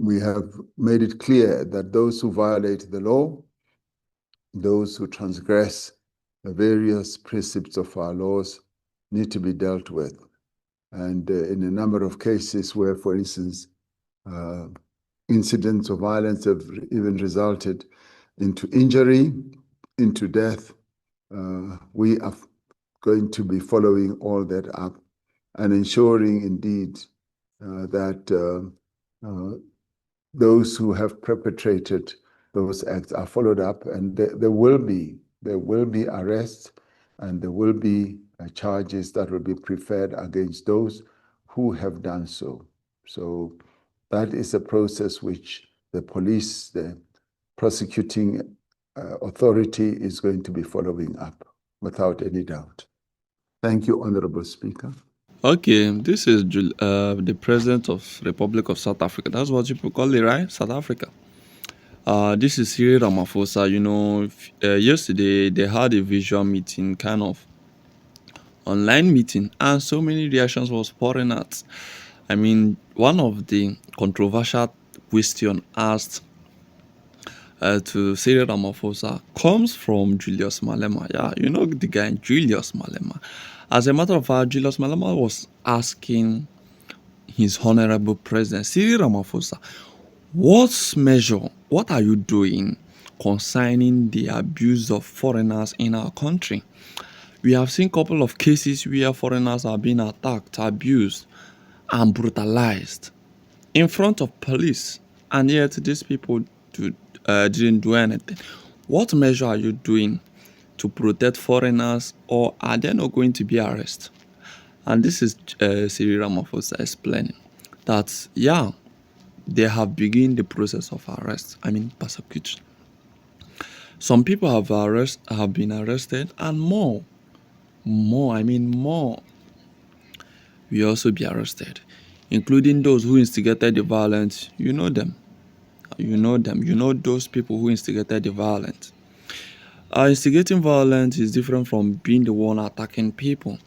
we have made it clear that those who violate the law, those who transgress the various precepts of our laws, need to be dealt with. And in a number of cases where, for instance, incidents of violence have even resulted into injury, into death, we are going to be following all that up and ensuring indeed that those who have perpetrated those acts are followed up, and there will be arrests, and there will be charges that will be preferred against those who have done so. So that is a process which the police, the prosecuting authority, is going to be following up without any doubt. Thank you, Honorable Speaker. Okay, this is the President of Republic of South Africa. That's what people call it, right? South Africa. This is Cyril Ramaphosa. You know, yesterday they had a visual meeting, kind of online meeting, and so many reactions was pouring out. I mean, one of the controversial question asked to Cyril Ramaphosa comes from Julius Malema. Yeah, you know the guy Julius Malema. As a matter of fact, Julius Malema was asking his honorable president, Cyril Ramaphosa, what are you doing concerning the abuse of foreigners in our country? We have seen a couple of cases where foreigners are being attacked, abused, and brutalized in front of police, and yet these people didn't do anything. What measure are you doing to protect foreigners, or are they not going to be arrested? And this is Cyril Ramaphosa explaining that, yeah, they have begun the process of arrest, persecution. Some people have been arrested, and more will also be arrested, including those who instigated the violence. You know them. You know those people who instigated the violence. Instigating violence is different from being the one attacking people.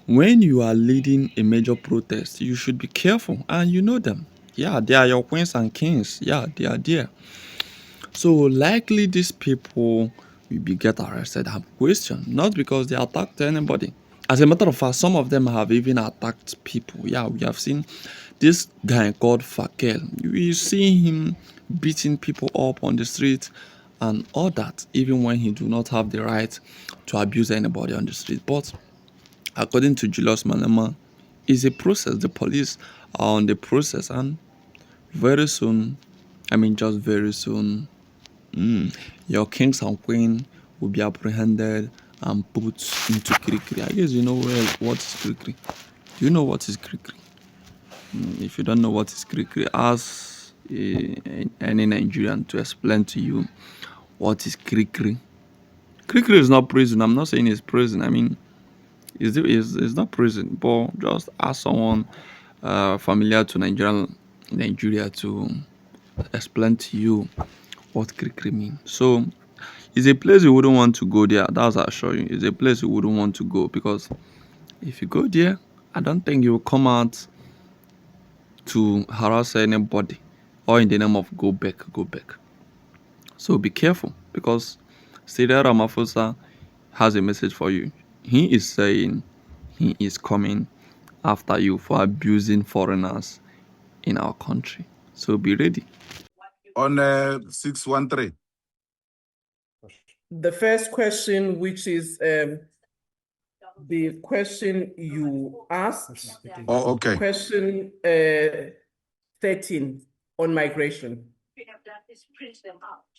When you are leading a major protest, you should be careful, and you know them. Yeah, they are your queens and kings. Yeah, they are there. So likely these people will get arrested and questioned, not because they attacked anybody. As a matter of fact, some of them have even attacked people. Yeah, we have seen this guy called Fakel. We see him beating people up on the street and all that, even when he do not have the right to abuse anybody on the street. But according to Julius Malema, it's a process. The police are on the process, and very soon, just very soon, your kings and queen will be apprehended and put into Kirikiri. I guess you know what is Kirikiri. Do you know what is Kirikiri? If you don't know what is Kirikiri, ask any Nigerian to explain to you what is Kirikiri. Kirikiri is not prison. I'm not saying it's prison. It's not prison, but just ask someone familiar to Nigeria to explain to you what Kirikiri means. So it's a place you wouldn't want to go there. That's I assure you. It's a place you wouldn't want to go, because if you go there, I don't think you will come out to harass anybody or in the name of go back. So be careful, because Cyril Ramaphosa has a message for you. He is saying he is coming after you for abusing foreigners in our country. So be ready. On 613. The first question, which is the question you asked. Oh, okay. Question 13 on migration.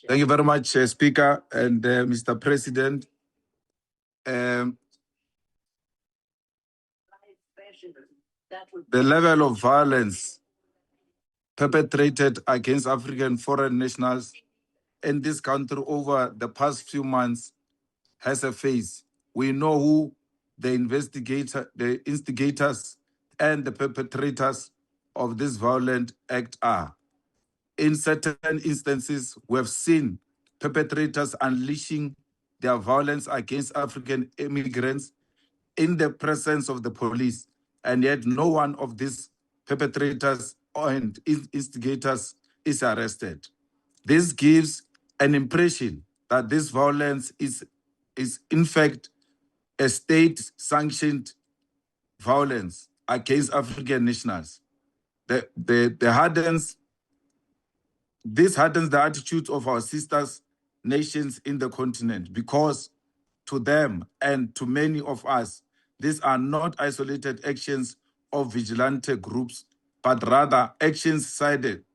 Thank you very much, Speaker and Mr. President. The level of violence perpetrated against African foreign nationals in this country over the past few months has a face. We know who the instigators, and the perpetrators of this violent act are. In certain instances, we have seen perpetrators unleashing their violence against African immigrants in the presence of the police, and yet no one of these perpetrators and instigators is arrested. This gives an impression that this violence is in fact a state-sanctioned violence against African nationals. This hardens the attitudes of our sisters nations in the continent, because to them and to many of us, these are not isolated actions of vigilante groups, but rather actions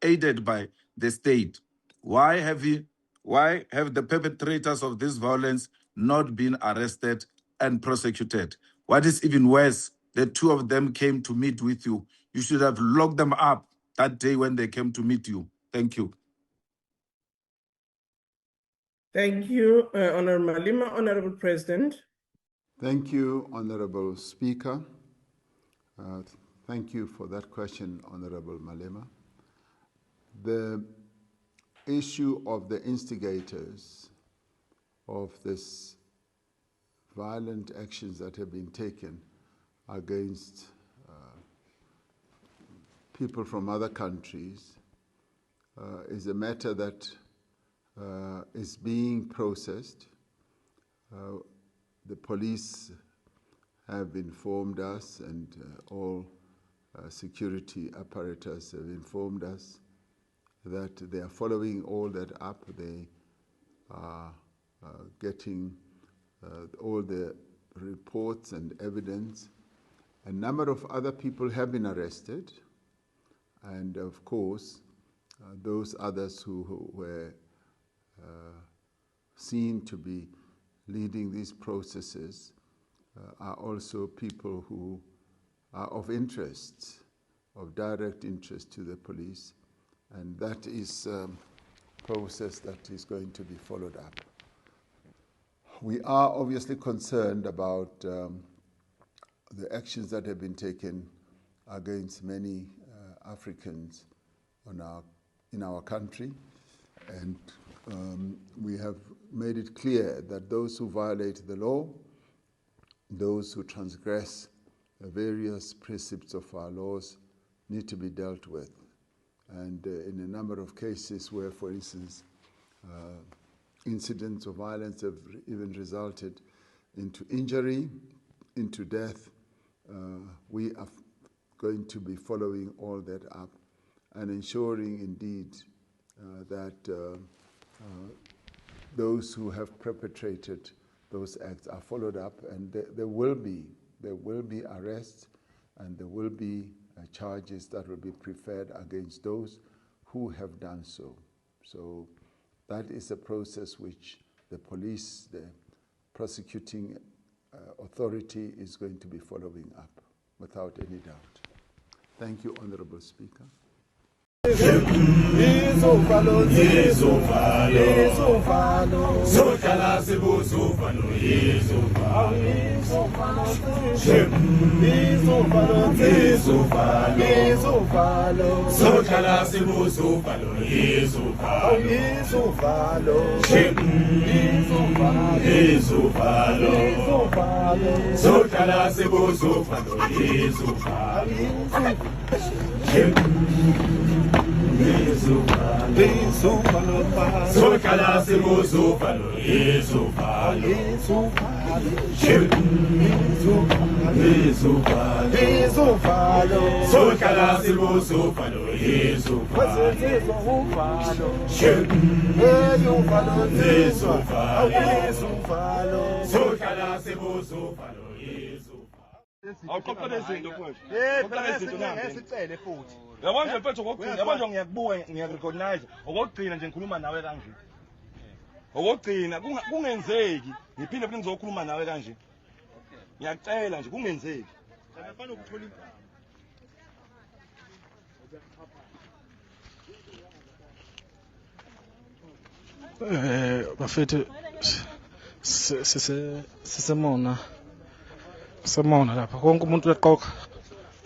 aided by the state. Why have the perpetrators of this violence not been arrested and prosecuted? What is even worse, the two of them came to meet with you. You should have locked them up that day when they came to meet you. Thank you. Thank you, Honorable Malema. Honorable President. Thank you, Honorable Speaker. Thank you for that question, Honorable Malema. The issue of the instigators of this violent actions that have been taken against people from other countries is a matter that is being processed. The police have informed us, and all security apparatus have informed us that they are following all that up. They are getting all the reports and evidence. A number of other people have been arrested, and of course, those others who were seen to be leading these processes are also people who are of interest, of direct interest to the police, and that is a process that is going to be followed up. We are obviously concerned about the actions that have been taken against many Africans in our country, and we have made it clear that those who violate the law, those who transgress the various precepts of our laws, need to be dealt with. And in a number of cases where, for instance, incidents of violence have even resulted into injury, into death, we are going to be following all that up and ensuring indeed that those who have perpetrated those acts are followed up, and there will be arrests, and there will be charges that will be preferred against those who have done so. So that is a process which the police, the prosecuting authority, is going to be following up without any doubt. Thank you, Honorable Speaker. Yabona mfethu okugcina yabona ngiyakubuka ngiyarecognize okugcina nje ngikhuluma nawe kanje okugcina kungenzeki ngiphinde futhi ngizokhuluma nawe kanje ngiyacela nje kungenzeki ngiyafana ukuthola bafethu sisemona lapha konke umuntu uyaqoqa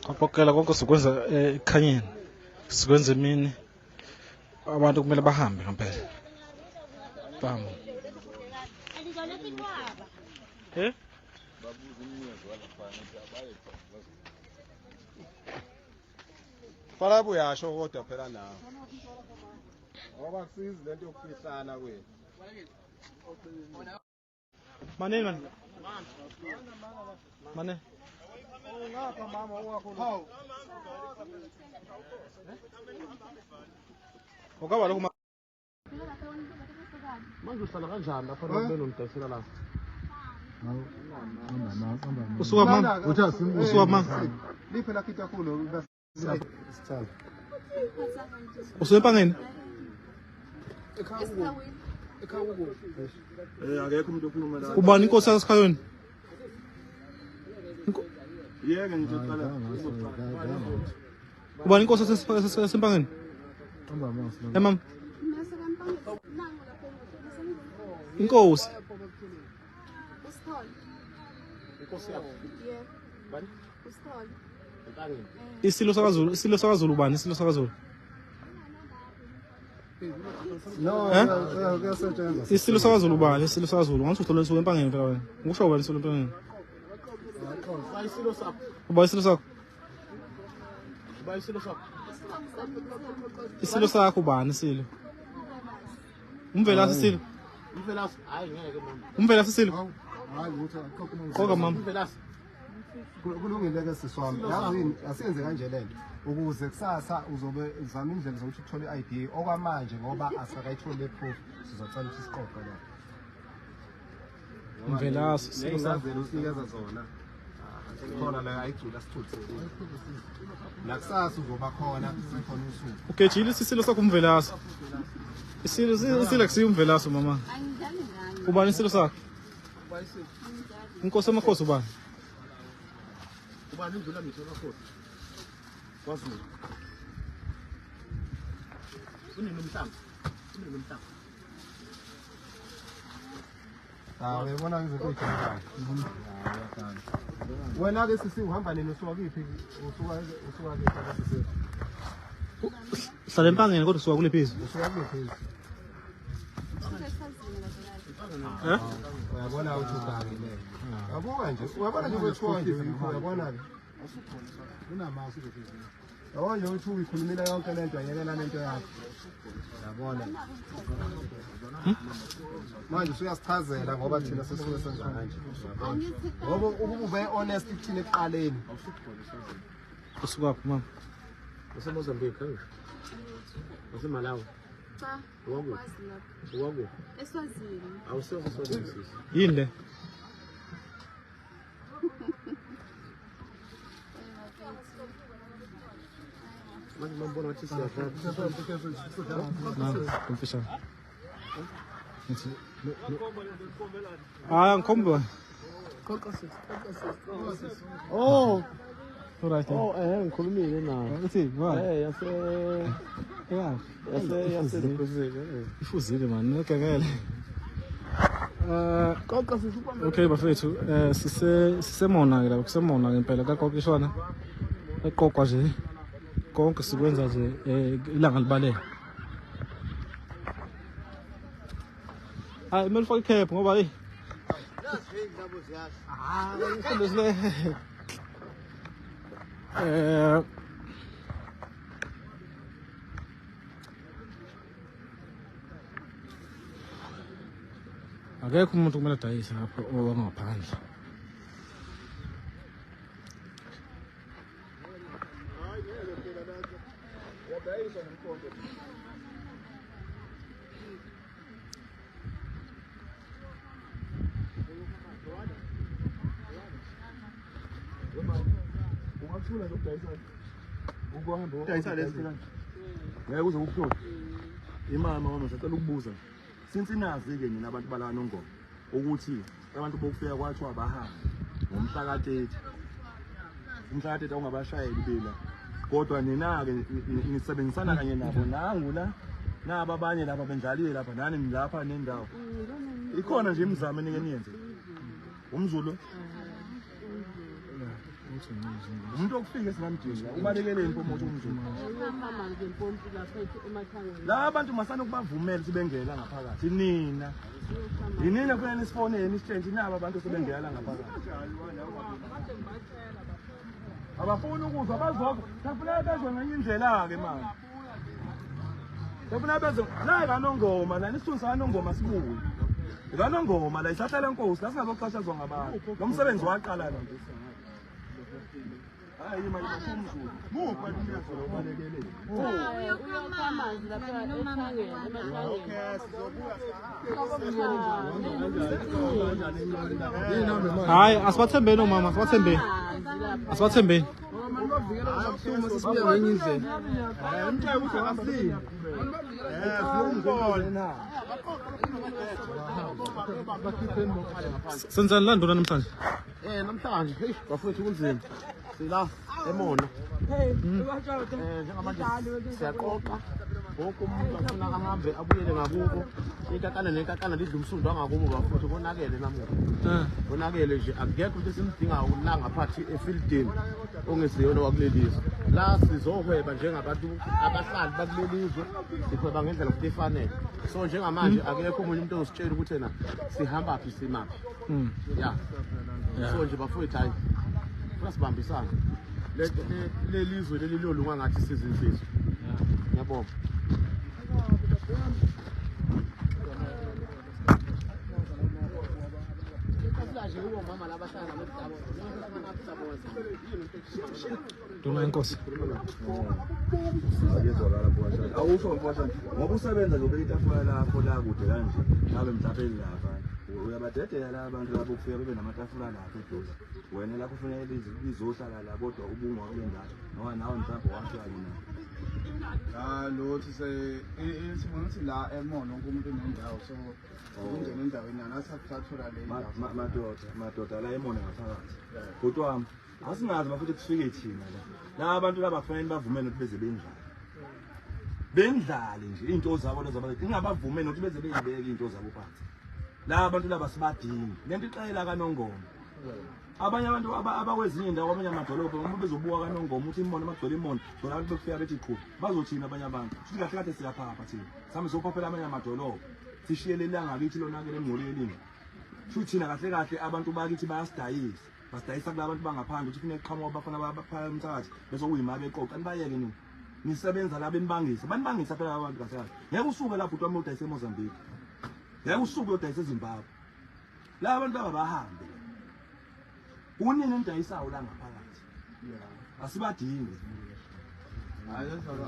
Kapokela konke sikwenza ekhanyeni sikwenza emini abantu kumele bahambe ngempela bam Fala buyasho kodwa phela nawe Mane man. Mane. Ukaba lokho manje uhlala kanjani lapha nokunomtasela la? Usuka mama, usuka mama. Liphela kita kulo sithanda. Usuka empangeni? Ekhawuko. Akekho umuntu okhuluma la. Ubani inkosi yasekhayoni? Yeke ngicela. Ubani inkosi yasempangeni? Mama. Inkosi. Isilo sakazulu bani? Isilo sakazulu. No, kuyasetshenziswa. Isilo sakazulu bani? Isilo sakazulu. Ngani uthola nsuku empangeni phela wena? Ngisho wena isilo empangeni. Isilo sakho. Uba isilo sakho. Uba isilo sakho. Isilo sakho bani isilo? Umvelasi isilo. Umvelasi hayi ngeke mama. Umvelasi isilo. Hayi lutho koka mama. Umvelasi. Kulungile ke siswami. Yazi asiyenze kanje lento ukuze kusasa uzobe uzama indlela zokuthi uthole i-ID okwamanje ngoba asakayithole proof sizocela ukuthi isiqoqe la. Umvelasi sizazela usinikeza zona. Khona la ayijula sithuthe. La kusasa uzoba khona sikhona usuku. Ugejile isilo sakho umvelasi. Isilo kusiya umvelasi mama. Ubani isilo sakho? Inkosi amakhosi ubani? Ubani indlula mitho amakhosi? Kwazi. Unenomhlanga. Uyabona izinto ezikhona. Wena ke sisi uhamba nini usuka kuphi? Usuka ke sisi. Hlala empangeni kodwa usuka kule phezulu. Usuka kule phezulu. Uyabona ukuthi ubangile. Yabuka nje. Uyabona nje wethiwa nje uyabona ke. Unamasu phezulu. Yabona nje ukuthi uyikhulumela yonke lento ayekela lento yakho. Yabona. Manje usuyasichazela ngoba thina sisuke senza kanje. Ngoba ube honest kuthina ekuqaleni. Usuka phi mama? Usemozambique kanti. Usemalawi. Cha. Wago. Eswazini. Awuseho Eswazini. Yini le? Manje mbona wathi siyadlala. Kumfisha. Ngikhomba. Oh. Alright. Oh, ngikhulumile nawe. Uthi, wa? Yase ifuzile man, ngekekele. Okay bafethu, sisemona ke lapha, sisemona ngempela kaQoqishwana. Eqoqwa nje. Konke sikwenza nje ilanga libalele. Hayi, kumele ufake ikhephu ngoba hey. Kundosile. Akekho umuntu kumele adayise lapho owangaphandle. Ungathula lokudayisa. Ukuhamba udayisa lezi kanti. Ngeke uze ukuhlole. Imama mama sicela ukubuza. Since inazi ke nina abantu bala Nongoma ukuthi abantu bokufika kwathi abahamba ngomhla ka30. Umhla ka30 ungabashayeli bila. Kodwa nina ke nisebenzisana kanye nabo nangu la naba abanye lapha benjalile lapha nani nilapha nendawo. Ikhona nje imizamo enike niyenze. Umzulu umuntu okufika esingamdinga ubalekele impomo umzulu. La abantu masana ukubavumela sibengela ngaphakathi nina. Yinina kufanele nisifonele isitshentshe naba abantu sebengela ngaphakathi. Abafuna ukuzwa bazokho. Kufanele bezwe ngenye indlela ke manje. Yabona bezo la kanongoma la nisifundisa kanongoma sibuye. Kanongoma la isatha lenkosi la singazoxhashazwa ngabantu. Lo msebenzi waqala la. Hayi imali bakumzulu. Mupha imiyazo lobalekele. Uyokhamazi lapha ethangeni Hayi asibathembeni omama asibathembeni. Asibathembeni. Senzani la ndona namhlanje? Namhlanje bafowethu kunzima. Sila emono. Njengamanje siyaqoqa. Wonke umuntu afuna ahambe abuyele ngakubo. Inkakana nenkakana lidla umsundo wangakubo bafowethu konakele namuhla. Konakele nje akekho into esimdingayo la ngaphathi efieldini ongesiyona wakulelizwe. La sizohweba njengabantu abahlali bakulelizwe sikhweba ngendlela futhi efanele. So njengamanje akekho umuntu umuntu ositshela ukuthi na sihamba phi simaphi. Yeah. So nje bafowethu hayi. Sibambisana. Lelizwe lelilolunga ngathi sizinsizwe. Ngiyabonga. Dona inkosi. Awusho mfashane. Ngoba usebenza nje ubeka itafula lapho la kude kanje. Ngabe mthapheli lapha. Uyabadedela la abantu lapho kufika bebe namatafula lapho eduze. Wena lapho ufanele lizohlala la kodwa ubungwa kule ndawo. Ngoba nawe mhlawumbe wahlala na. Lothi sibona ukuthi la emono umuntu nendawo so ungena endaweni anasathathola le madoda la emono ngaphakathi. Kodwa asingazi bafuthi kufike thina la. La abantu laba kufanele bavumene ukuthi beze bendlala. Bendlale nje into zabo lezabathi ingabavumene ukuthi beze beyibeke into zabo phansi. La abantu laba sibadini. Lento ixayela kaNongoma. Abanye abantu abakwezinye indawo abanye amadolobha uma bezobuka kaNongoma uthi imono magcwele imono bona abantu bekufika bethi qhu bazothina abanye abantu futhi kahle kahle siyaphapha thina sami sokhophela amanye amadolobha sishiyele ilanga kithi lonakele engolelini futhi thina kahle kahle abantu bakithi basidayisa kulabantu bangaphandle ukuthi kufanele qhamuka bafana baphaya umthakathi bese kuyimali eqoqa nibayeke nini nisebenza la benibangisa banibangisa phela abantu kahle kahle ngeke usuke lapho uthi udayisa eMozambique ngeke usuke uyodayisa eZimbabwe la abantu laba bahambe unini endayisayo la ngaphakathi asibadingi hayi ezakala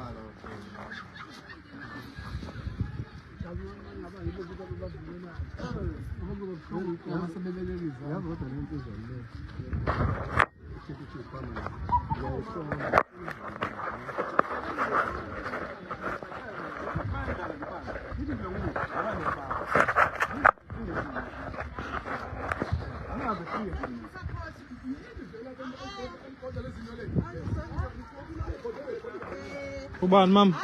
Ubani mama?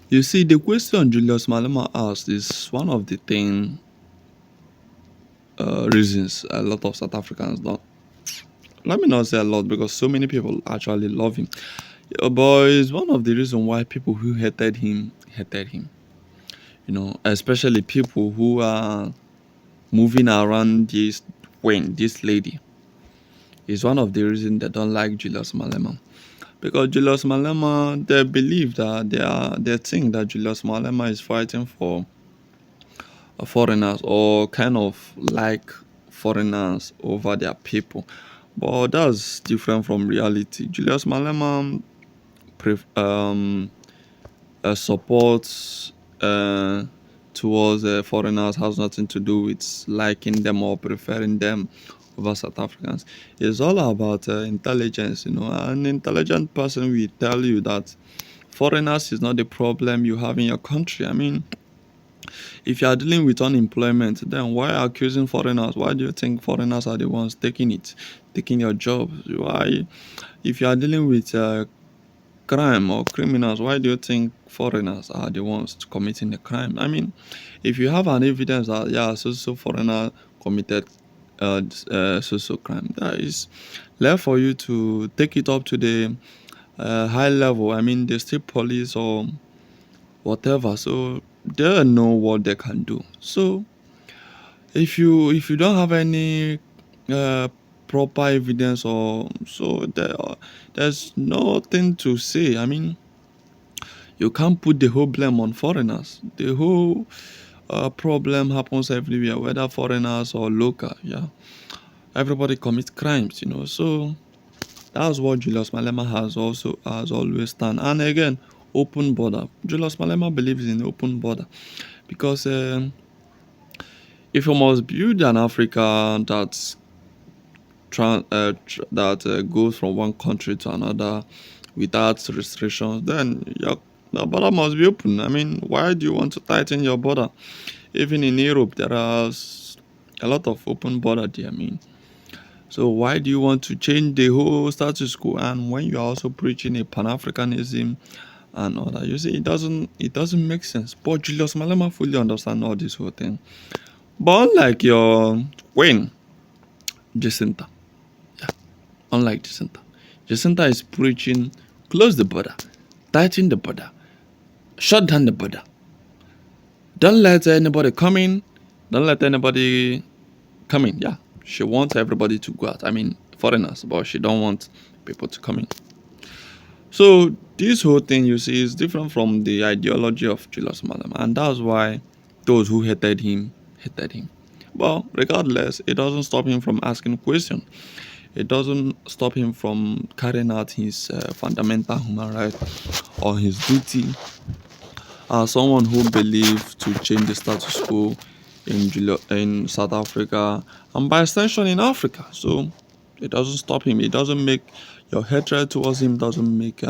You see, the question Julius Malema asked is one of the reasons a lot of South Africans don't. Let me not say a lot because so many people actually love him. But it's one of the reasons why people who hated him. You know, especially people who are moving around this lady. Is one of the reasons they don't like Julius Malema. Because Julius Malema, they believe that they think that Julius Malema is fighting for foreigners or kind of like foreigners over their people. But that's different from reality. Julius Malema supports towards foreigners has nothing to do with liking them or preferring them over South Africans. It's all about intelligence, you know. An intelligent person will tell you that foreigners is not the problem you have in your country. I mean, if you are dealing with unemployment, then why accusing foreigners? Why do you think foreigners are the ones taking your jobs? Why, if you are dealing with crime or criminals, why do you think foreigners are the ones committing the crime? I mean, if you have an evidence that so foreigner committed so crime, that is left for you to take it up to the high level. I mean, the state police or whatever. So they know what they can do. So if you don't have any proper evidence, or so there's nothing to say. I mean, you can't put the whole blame on foreigners. The whole problem happens everywhere, whether foreigners or local. Yeah, everybody commits crimes, So that's what Julius Malema has always done. And again, open border. Julius Malema believes in open border because if you must build an Africa that goes from one country to another without restrictions, then your border must be open. I mean, why do you want to tighten your border? Even in Europe, there are a lot of open border there. I mean, so why do you want to change the whole status quo? And when you are also preaching a Pan-Africanism and all that, you see, it doesn't make sense. But Julius Malema fully understand all this whole thing. But unlike your Queen, JACINTA, unlike JACINTA is preaching close the border, tighten the border, shut down the border. Don't let anybody come in. Don't let anybody come in. Yeah, she wants everybody to go out. I mean, foreigners, but she don't want people to come in. So this whole thing, you see, is different from the ideology of Julius Malema, and that's why those who hated him. But regardless, it doesn't stop him from asking questions. It doesn't stop him from carrying out his fundamental human right or his duty as someone who believes to change the status quo in South Africa and by extension in Africa. So it doesn't stop him. It doesn't make your hatred towards him, doesn't make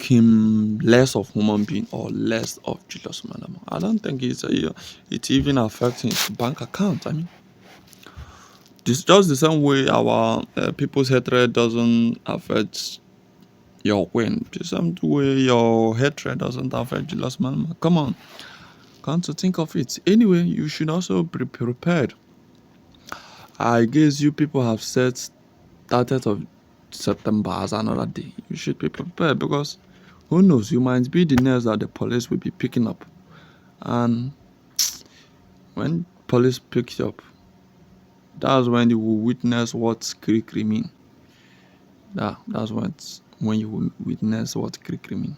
him less of human being or less of Julius Malema. I don't think it even affects his bank account. I mean, it's just the same way our people's hatred doesn't affect your win. The same way your hatred doesn't affect Julius Malema. Come on. Come to think of it. Anyway, you should also be prepared. I guess you people have set 30th of September as another day. You should be prepared because who knows, you might be the next that the police will be picking up. And when police picks you up, that's when you will witness what Krikri mean. That's when you will witness what Krikri mean.